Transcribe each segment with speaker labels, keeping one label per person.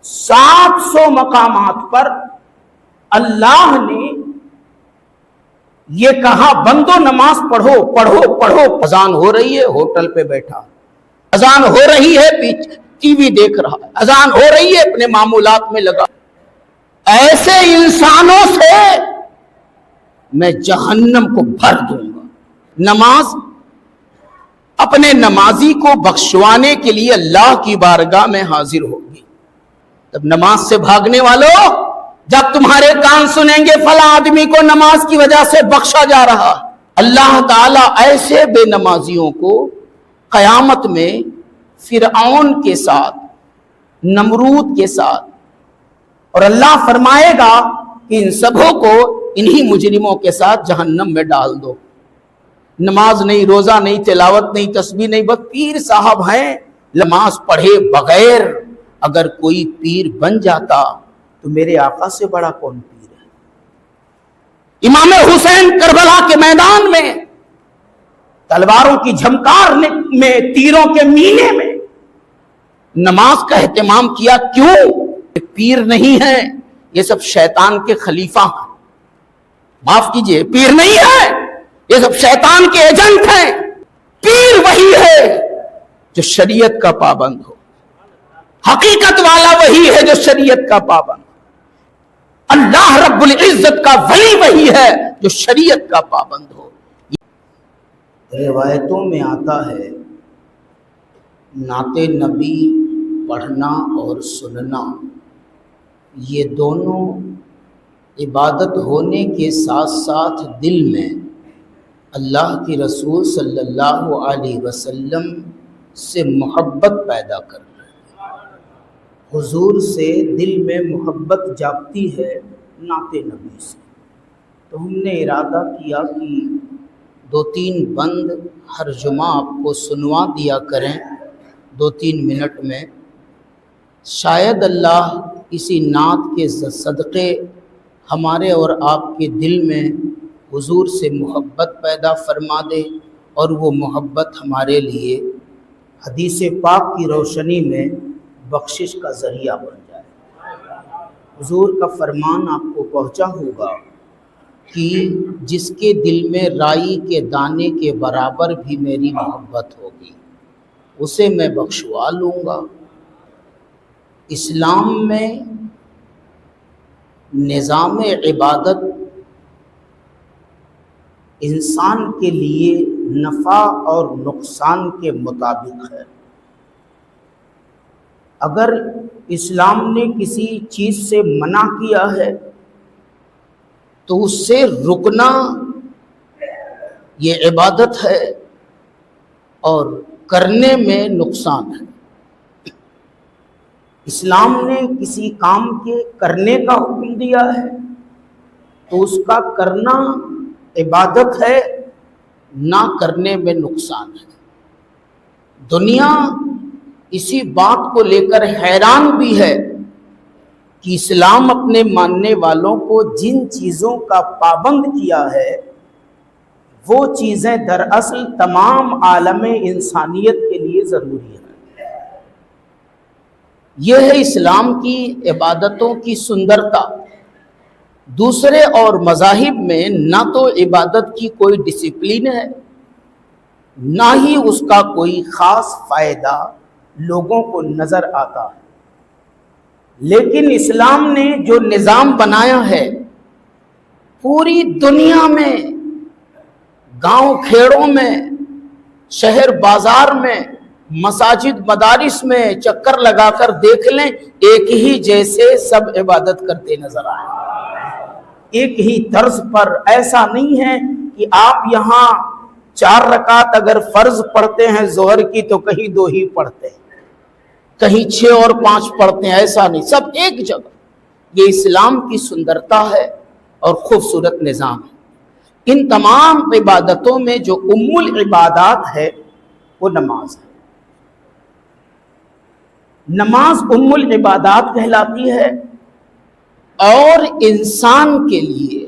Speaker 1: 700 مقامات پر اللہ نے یہ کہا بندو نماز پڑھو پڑھو پڑھو. اذان ہو رہی ہے ہوٹل پہ بیٹھا, اذان ہو رہی ہے ٹی وی دیکھ رہا ہے, اذان ہو رہی ہے اپنے معمولات میں لگا. ایسے انسانوں سے میں جہنم کو بھر دوں گا. نماز اپنے نمازی کو بخشوانے کے لیے اللہ کی بارگاہ میں حاضر ہوگی. تب نماز سے بھاگنے والوں, جب تمہارے کان سنیں گے فلاں آدمی کو نماز کی وجہ سے بخشا جا رہا, اللہ تعالیٰ ایسے بے نمازیوں کو قیامت میں فرعون کے ساتھ, نمرود کے ساتھ, اور اللہ فرمائے گا کہ ان سبوں کو انہی مجرموں کے ساتھ جہنم میں ڈال دو. نماز نہیں, روزہ نہیں, تلاوت نہیں, تسبیح نہیں, بس پیر صاحب ہیں. نماز پڑھے بغیر اگر کوئی پیر بن جاتا تو میرے آقا سے بڑا کون پیر ہے. امام حسین کربلا کے میدان میں تلواروں کی جھمکار میں, تیروں کے مینے میں نماز کا اہتمام کیا. کیوں؟ پیر نہیں ہے, یہ سب شیطان کے خلیفہ ہیں. معاف کیجئے, پیر نہیں ہے, یہ سب شیطان کے ایجنٹ ہیں. پیر وہی ہے جو شریعت کا پابند ہو, حقیقت والا وہی ہے جو شریعت کا پابند ہو. اللہ رب العزت کا ولی وہی ہے جو شریعت کا پابند ہو. روایتوں میں آتا ہے نعت نبی پڑھنا اور سننا یہ دونوں عبادت ہونے کے ساتھ ساتھ دل میں اللہ کی رسول صلی اللہ علیہ وسلم سے محبت پیدا کر رہے ہیں. حضور سے دل میں محبت جاگتی ہے نعت نبی سے. تو ہم نے ارادہ کیا کہ 2-3 بند ہر جمعہ آپ کو سنوا دیا کریں 2-3 منٹ میں. شاید اللہ کسی نعت کے صدقے ہمارے اور آپ کے دل میں حضور سے محبت پیدا فرما دے, اور وہ محبت ہمارے لیے حدیث پاک کی روشنی میں بخشش کا ذریعہ بن جائے. حضور کا فرمان آپ کو پہنچا ہوگا کہ جس کے دل میں رائی کے دانے کے برابر بھی میری محبت ہوگی اسے میں بخشوا لوں گا. اسلام میں نظام عبادت انسان کے لیے نفع اور نقصان کے مطابق ہے. اگر اسلام نے کسی چیز سے منع کیا ہے تو اس سے رکنا یہ عبادت ہے اور کرنے میں نقصان ہے. اسلام نے کسی کام کے کرنے کا حکم دیا ہے تو اس کا کرنا عبادت ہے, نہ کرنے میں نقصان ہے. دنیا اسی بات کو لے کر حیران بھی ہے کہ اسلام اپنے ماننے والوں کو جن چیزوں کا پابند کیا ہے وہ چیزیں دراصل تمام عالم انسانیت کے لیے ضروری ہیں. یہ ہے اسلام کی عبادتوں کی سندرتا. دوسرے اور مذاہب میں نہ تو عبادت کی کوئی ڈسپلن ہے, نہ ہی اس کا کوئی خاص فائدہ لوگوں کو نظر آتا ہے. لیکن اسلام نے جو نظام بنایا ہے پوری دنیا میں, گاؤں کھیڑوں میں, شہر بازار میں, مساجد مدارس میں چکر لگا کر دیکھ لیں, ایک ہی جیسے سب عبادت کرتے نظر آئیں, ایک ہی طرز پر. ایسا نہیں ہے کہ آپ یہاں 4 رکعت اگر فرض پڑھتے ہیں ظہر کی تو کہیں 2 ہی پڑھتے ہیں, کہیں 6 اور 5 پڑھتے ہیں. ایسا نہیں, سب ایک جگہ. یہ اسلام کی سندرتا ہے اور خوبصورت نظام ہے. ان تمام عبادتوں میں جو ام العبادات ہے وہ نماز ہے. نماز ام العبادات کہلاتی ہے اور انسان کے لیے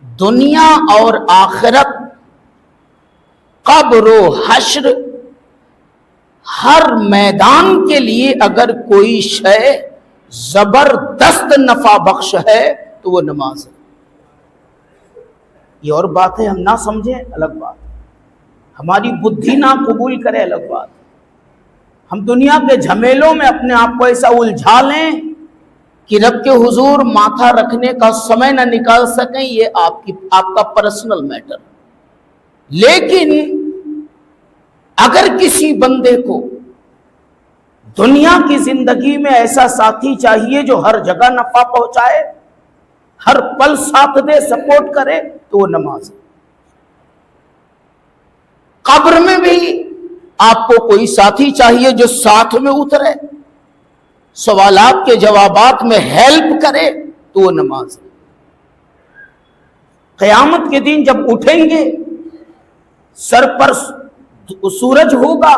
Speaker 1: دنیا اور آخرت, قبر و حشر, ہر میدان کے لیے اگر کوئی شے زبردست نفع بخش ہے تو وہ نماز ہے۔ یہ اور بات ہے، ہم نہ سمجھیں الگ بات، ہماری بدھی نہ قبول کرے الگ بات، ہم دنیا کے جھمیلوں میں اپنے آپ کو ایسا الجھا لیں کہ رب کے حضور ماتھا رکھنے کا سمے نہ نکال سکیں، یہ آپ کا پرسنل میٹر۔ لیکن اگر کسی بندے کو دنیا کی زندگی میں ایسا ساتھی چاہیے جو ہر جگہ نفع پہنچائے، ہر پل ساتھ دے، سپورٹ کرے، تو وہ نماز ہے۔ قبر میں بھی آپ کو کوئی ساتھی چاہیے جو ساتھ میں اترے، سوالات کے جوابات میں ہیلپ کرے، تو وہ نماز ہے۔ قیامت کے دن جب اٹھیں گے، سر پر سورج ہوگا،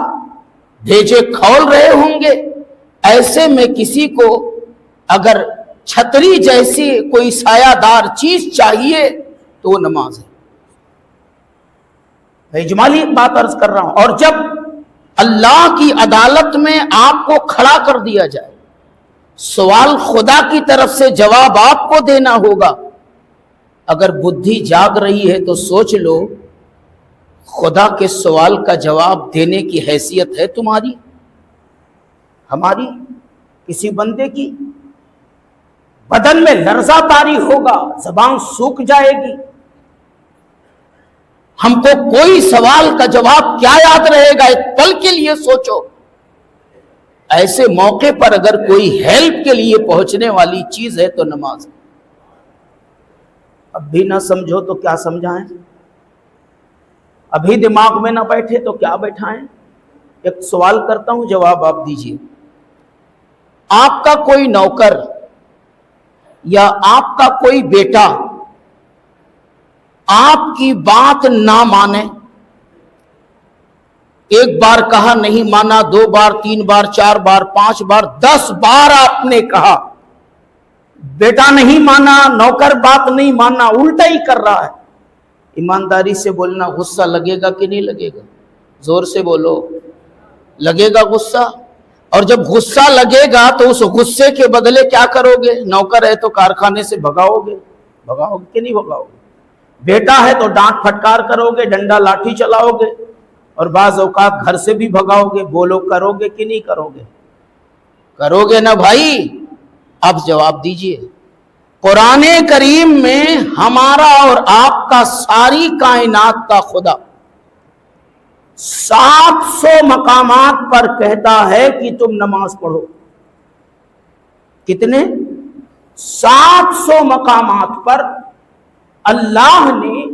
Speaker 1: بھیجے کھول رہے ہوں گے، ایسے میں کسی کو اگر چھتری جیسی کوئی سایہ دار چیز چاہیے تو وہ نماز ہے۔ میں اجمالی بات عرض کر رہا ہوں۔ اور جب اللہ کی عدالت میں آپ کو کھڑا کر دیا جائے، سوال خدا کی طرف سے جواب آپ کو دینا ہوگا، اگر بدھی جاگ رہی ہے تو سوچ لو خدا کے سوال کا جواب دینے کی حیثیت ہے تمہاری، ہماری، کسی بندے کی؟ بدن میں لرزہ طاری ہوگا، زبان سوکھ جائے گی، ہم کو کوئی سوال کا جواب کیا یاد رہے گا؟ ایک پل کے لیے سوچو۔ ایسے موقع پر اگر کوئی ہیلپ کے لیے پہنچنے والی چیز ہے تو نماز۔ اب بھی نہ سمجھو تو کیا سمجھائیں؟ ابھی دماغ میں نہ بیٹھے تو کیا بیٹھائیں؟ ایک سوال کرتا ہوں، جواب آپ دیجئے۔ آپ کا کوئی نوکر یا آپ کا کوئی بیٹا آپ کی بات نہ مانے، ایک بار کہا نہیں مانا، 2 بار، 3 بار، 4 بار، 5 بار، 10 بار آپ نے کہا، بیٹا نہیں مانا، نوکر بات نہیں مانا، الٹا ہی کر رہا ہے، ایمانداری سے بولنا، غصہ لگے گا کہ نہیں لگے گا؟ زور سے بولو، لگے گا غصہ؟ اور جب غصہ لگے گا تو اس غصے کے بدلے کیا کرو گے؟ نوکر ہے تو کارخانے سے بھگاؤ گے کہ نہیں بھگاؤ گے؟ بیٹا ہے تو ڈانٹ پھٹکار کرو گے، ڈنڈا لاٹھی چلاؤ گے، اور بعض اوقات گھر سے بھی بھگاؤ گے۔ بولو، کرو گے کہ نہیں کرو گے؟ کرو گے نا بھائی؟ اب جواب دیجئے۔ قرآن کریم میں ہمارا اور آپ کا، ساری کائنات کا خدا 700 مقامات پر کہتا ہے کہ تم نماز پڑھو۔ کتنے؟ 700 مقامات پر اللہ نے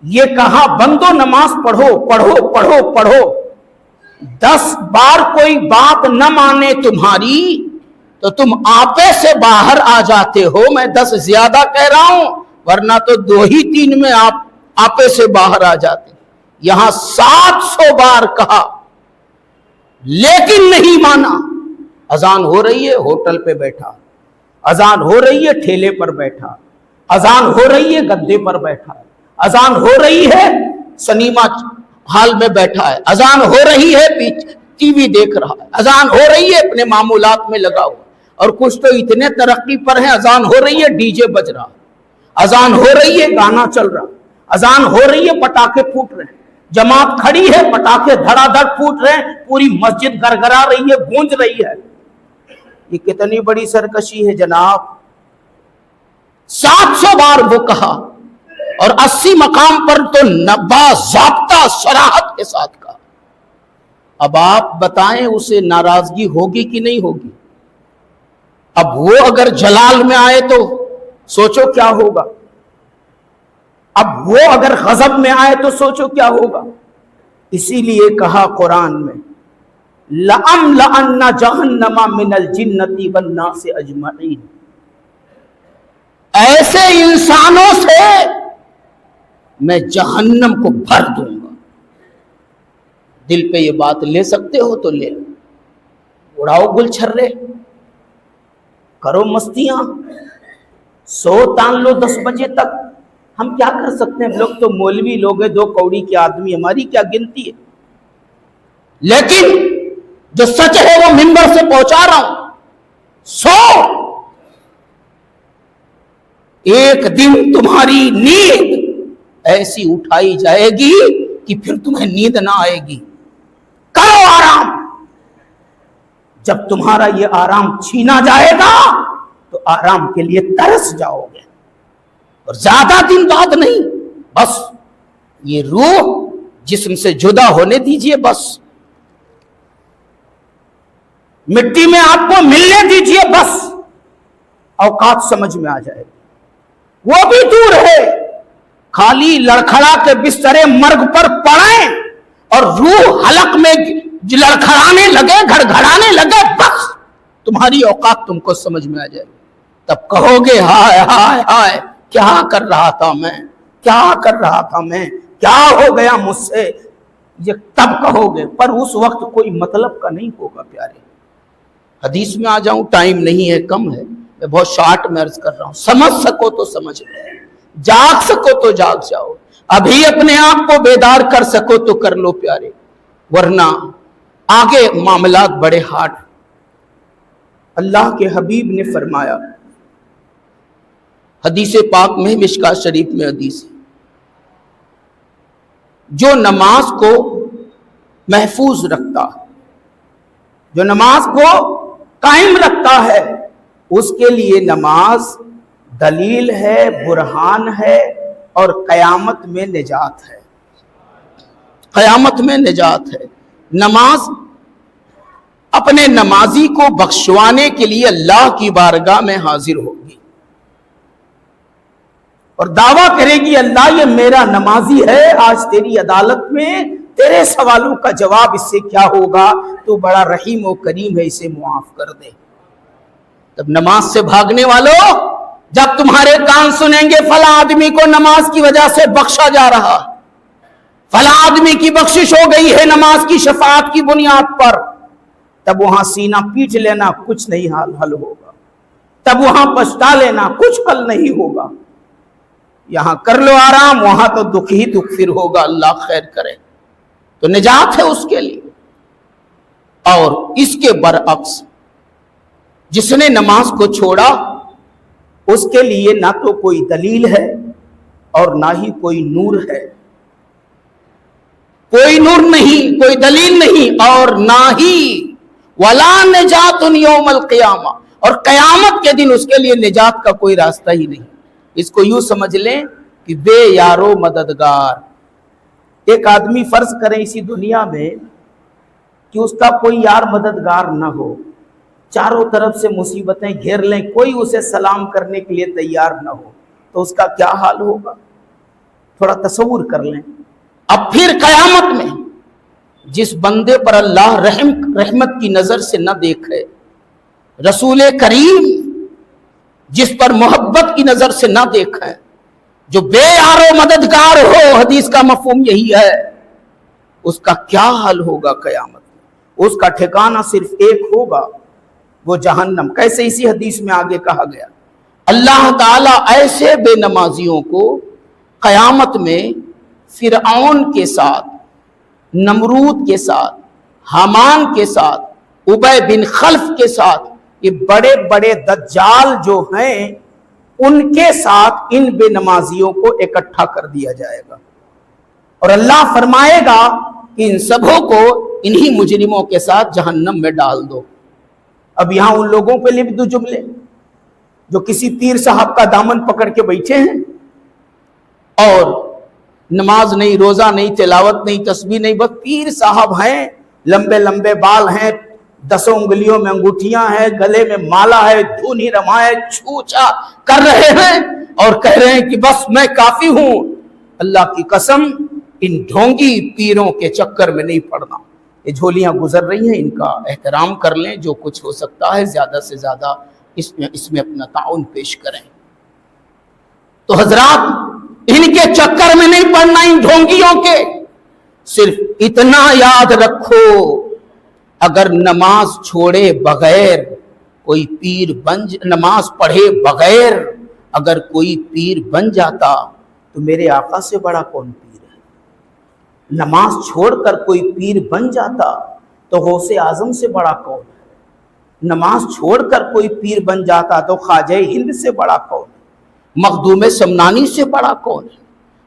Speaker 1: یہ کہا بندو نماز پڑھو پڑھو پڑھو پڑھو۔ 10 بار کوئی بات نہ مانے تمہاری تو تم آپے سے باہر آ جاتے ہو۔ میں 10 زیادہ کہہ رہا ہوں، ورنہ تو 2 ہی 3 میں آپ آپے سے باہر آ جاتے۔ یہاں 700 بار کہا لیکن نہیں مانا۔ اذان ہو رہی ہے، ہوٹل پہ بیٹھا، اذان ہو رہی ہے، ٹھیلے پر بیٹھا، اذان ہو رہی ہے، گدے پر بیٹھا ہے، اذان ہو رہی ہے، سنیما ہال میں بیٹھا ہے، اذان ہو رہی ہے، ٹی وی دیکھ رہا ہے، اذان ہو رہی ہے، اپنے معمولات میں لگا ہوا، اور کچھ تو اتنے ترقی پر ہیں، اذان ہو رہی ہے، ڈی جے بج رہا، اذان ہو رہی ہے، گانا چل رہا، اذان ہو رہی ہے، پٹاخے پھوٹ رہے ہیں، جماعت کھڑی ہے، پٹاخے دھڑا دھڑ پھوٹ رہے ہیں، پوری مسجد گرگرا رہی ہے، گونج رہی ہے۔ یہ کتنی بڑی سرکشی ہے جناب! 700 بار وہ کہا، اور 80 مقام پر تو باضابطہ صراحت کے ساتھ کہا۔ اب آپ بتائیں اسے ناراضگی ہوگی کہ نہیں ہوگی؟ اب وہ اگر جلال میں آئے تو سوچو کیا ہوگا، اب وہ اگر غضب میں آئے تو سوچو کیا ہوگا۔ اسی لیے کہا قرآن میں لَأَمْلَأَنَّ جَهَنَّمَ مِنَ الْجِنَّةِ وَالنَّاسِ أَجْمَعِينَ، ایسے انسانوں سے میں جہنم کو بھر دوں گا۔ دل پہ یہ بات لے سکتے ہو تو لے لو، اڑاؤ گل چھرے، کرو مستیاں، سو تان لو 10 بجے تک۔ ہم کیا کر سکتے ہیں؟ لوگ تو مولوی لوگ ہیں، 2 کوڑی کے آدمی، ہماری کیا گنتی ہے؟ لیکن جو سچ ہے وہ منبر سے پہنچا رہا ہوں۔ سو ایک دن تمہاری نیند ایسی اٹھائی جائے گی کہ پھر تمہیں نیند نہ آئے گی. کرو آرام. جب تمہارا یہ آرام چھینا جائے گا تو آرام کے لیے ترس جاؤ گے. اور زیادہ دن بعد نہیں، بس یہ روح جسم سے جدا ہونے دیجئے، بس مٹی میں آپ کو ملنے دیجئے، بس اوقات سمجھ میں آ جائے گی. وہ بھی دور ہے، خالی لڑکھڑا کے بسترے مرگ پر پڑیں اور روح حلق میں لڑکھڑانے لگے، گھڑگھڑانے لگے، بس تمہاری اوقات تم کو سمجھ میں آ جائے گی. تب کہو گے ہائے ہائے ہائے، کیا کر رہا تھا میں، کیا کر رہا تھا میں، کیا ہو گیا مجھ سے، یہ تب کہو گے. پر اس وقت کوئی مطلب کا نہیں ہوگا پیارے. حدیث میں آ جاؤں، ٹائم نہیں ہے، کم ہے، میں بہت شارٹ میں عرض کر رہا ہوں. سمجھ سکو تو سمجھ لو، جاگ سکو تو جاگ جاؤ، ابھی اپنے آپ کو بیدار کر سکو تو کر لو پیارے، ورنہ آگے معاملات بڑے ہارڈ. اللہ کے حبیب نے فرمایا، حدیث پاک میں، مشکوٰۃ شریف میں حدیث ہے، جو نماز کو محفوظ رکھتا ہے، جو نماز کو قائم رکھتا ہے، اس کے لیے نماز دلیل ہے، برہان ہے، اور قیامت میں نجات ہے. قیامت میں نجات ہے. نماز اپنے نمازی کو بخشوانے کے لیے اللہ کی بارگاہ میں حاضر ہوگی اور دعویٰ کرے گی، اللہ یہ میرا نمازی ہے، آج تیری عدالت میں تیرے سوالوں کا جواب اس سے کیا ہوگا، تو بڑا رحیم و کریم ہے، اسے معاف کر دے. تب نماز سے بھاگنے والوں، جب تمہارے کان سنیں گے فلاں آدمی کو نماز کی وجہ سے بخشا جا رہا، فلاں آدمی کی بخشش ہو گئی ہے نماز کی شفاعت کی بنیاد پر، تب وہاں سینہ پیٹ لینا، کچھ نہیں حل ہوگا. تب وہاں پچھتا لینا، کچھ حل نہیں ہوگا. یہاں کر لو آرام، وہاں تو دکھ ہی دکھ پھر ہوگا، اللہ خیر کرے. تو نجات ہے اس کے لیے. اور اس کے برعکس جس نے نماز کو چھوڑا، اس کے لیے نہ تو کوئی دلیل ہے اور نہ ہی کوئی نور ہے. کوئی نور نہیں، کوئی دلیل نہیں، اور نہ ہی وَلَا نَجَاتٌ يَوْمَ الْقِيَامَةِ، اور قیامت کے دن اس کے لیے نجات کا کوئی راستہ ہی نہیں. اس کو یوں سمجھ لیں کہ بے یارو مددگار. ایک آدمی فرض کریں اسی دنیا میں کہ اس کا کوئی یار مددگار نہ ہو، چاروں طرف سے مصیبتیں گھیر لیں، کوئی اسے سلام کرنے کے لیے تیار نہ ہو، تو اس کا کیا حال ہوگا؟ تھوڑا تصور کر لیں. اب پھر قیامت میں جس بندے پر اللہ رحمت کی نظر سے نہ دیکھے، رسول کریم جس پر محبت کی نظر سے نہ دیکھے، جو بے یار و مددگار ہو، حدیث کا مفہوم یہی ہے، اس کا کیا حال ہوگا قیامت میں؟ اس کا ٹھکانہ صرف ایک ہوگا، وہ جہنم. کیسے؟ اسی حدیث میں آگے کہا گیا، اللہ تعالیٰ ایسے بے نمازیوں کو قیامت میں فرعون کے ساتھ، نمرود کے ساتھ، حامان کے ساتھ، ابی بن خلف کے ساتھ، یہ بڑے بڑے دجال جو ہیں ان کے ساتھ ان بے نمازیوں کو اکٹھا کر دیا جائے گا، اور اللہ فرمائے گا کہ ان سبوں کو انہی مجرموں کے ساتھ جہنم میں ڈال دو. اب یہاں ان لوگوں پہ لکھ دو جملے جو کسی پیر صاحب کا دامن پکڑ کے بیٹھے ہیں اور نماز نہیں، روزہ نہیں، تلاوت نہیں، تسبیح نہیں، بس پیر صاحب ہیں، لمبے لمبے بال ہیں، 10 انگلیوں میں انگوٹھیاں ہیں، گلے میں مالا ہے، دھونی رمائے چھوچا کر رہے ہیں اور کہہ رہے ہیں کہ بس میں کافی ہوں. اللہ کی قسم، ان ڈھونگی پیروں کے چکر میں نہیں پڑنا. یہ جھولیاں گزر رہی ہیں، ان کا احترام کر لیں، جو کچھ ہو سکتا ہے زیادہ سے زیادہ اس میں اپنا تعاون پیش کریں. تو حضرات، ان کے چکر میں نہیں پڑنا، ان ڈھونگیوں کے. صرف اتنا یاد رکھو، اگر نماز چھوڑے بغیر کوئی پیر نماز پڑھے بغیر اگر کوئی پیر بن جاتا تو میرے آقا سے بڑا کون پیر ہے؟ نماز چھوڑ کر کوئی پیر بن جاتا تو غوث اعظم سے بڑا کون ہے؟ نماز چھوڑ کر کوئی پیر بن جاتا تو خواجہ ہند سے بڑا کون ہے، مخدوم سمنانی سے بڑا کون ہے،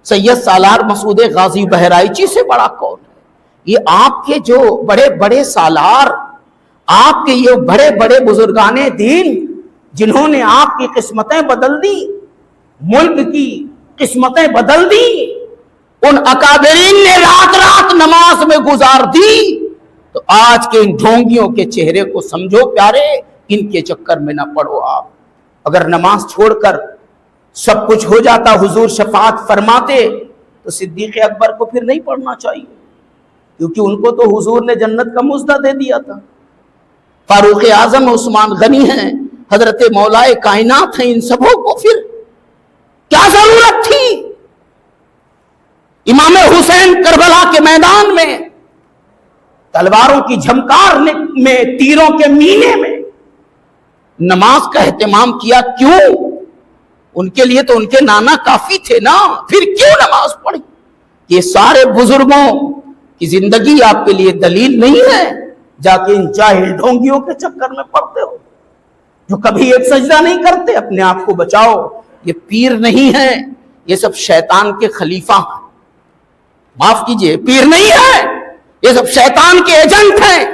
Speaker 1: سید سالار مسعود غازی بہرائچی سے بڑا کون ہے؟ یہ آپ کے جو بڑے بڑے سالار، آپ کے یہ بڑے بڑے بزرگان دین جنہوں نے آپ کی قسمتیں بدل دی، ملک کی قسمتیں بدل دی، ان اکابرین نے رات رات نماز میں گزار دی، تو آج کے ان ڈھونگیوں کے چہرے کو سمجھو پیارے، ان کے چکر میں نہ پڑو آپ۔ اگر نماز چھوڑ کر سب کچھ ہو جاتا، حضور شفاعت فرماتے، تو صدیق اکبر کو پھر نہیں پڑھنا چاہیے، کیونکہ ان کو تو حضور نے جنت کا مژدہ دے دیا تھا۔ فاروق اعظم عثمان غنی ہیں، حضرت مولائے کائنات ہیں، ان سبوں کو پھر کیا ضرورت تھی؟ امام حسین کربلا کے میدان میں تلواروں کی جھمکار میں، تیروں کے مینے میں نماز کا اہتمام کیا، کیوں؟ ان کے لیے تو ان کے نانا کافی تھے نا، پھر کیوں نماز پڑھی؟ یہ سارے بزرگوں کی زندگی آپ کے لیے دلیل نہیں ہے؟ جا کے ان جاہل ڈھونگیوں کے چکر میں پڑتے ہو جو کبھی ایک سجدہ نہیں کرتے۔ اپنے آپ کو بچاؤ، یہ پیر نہیں ہے، یہ سب شیطان کے خلیفہ ہیں، معاف کیجئے، پیر نہیں ہے، یہ سب شیطان کے ایجنٹ ہیں۔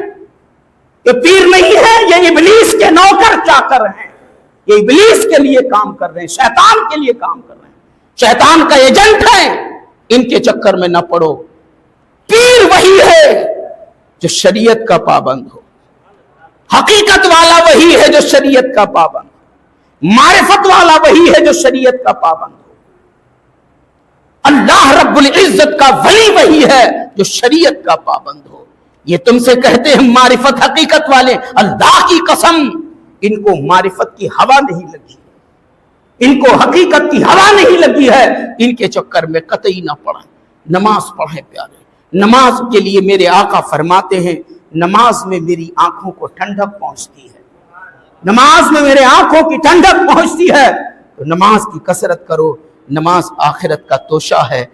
Speaker 1: یہ پیر نہیں ہے، یہ ابلیس کے نوکر چاکر ہیں، یہ ابلیس کے لیے کام کر رہے ہیں، شیطان کے لیے کام کر رہے ہیں، شیطان کا ایجنٹ ہے، ان کے چکر میں نہ پڑو۔ پیر وہی ہے جو شریعت کا پابند ہو، حقیقت والا وہی ہے جو شریعت کا پابند ہو، معرفت والا وہی ہے جو شریعت کا پابند ہو۔ اللہ رب العزت کا ولی وہی ہے جو شریعت کا پابند ہو۔ یہ تم سے کہتے ہیں معرفت حقیقت والے، اللہ کی قسم ان کو معرفت کی ہوا نہیں لگی، ان کو حقیقت کی ہوا نہیں لگی ہے، ان کے چکر میں قطعی نہ پڑیں۔ نماز پڑھیں پیارے، نماز کے لیے میرے آقا فرماتے ہیں نماز میں میری آنکھوں کو ٹھنڈک پہنچتی ہے، نماز میں میرے آنکھوں کی ٹھنڈک پہنچتی ہے، تو نماز کی کثرت کرو، نماز آخرت کا توشہ ہے۔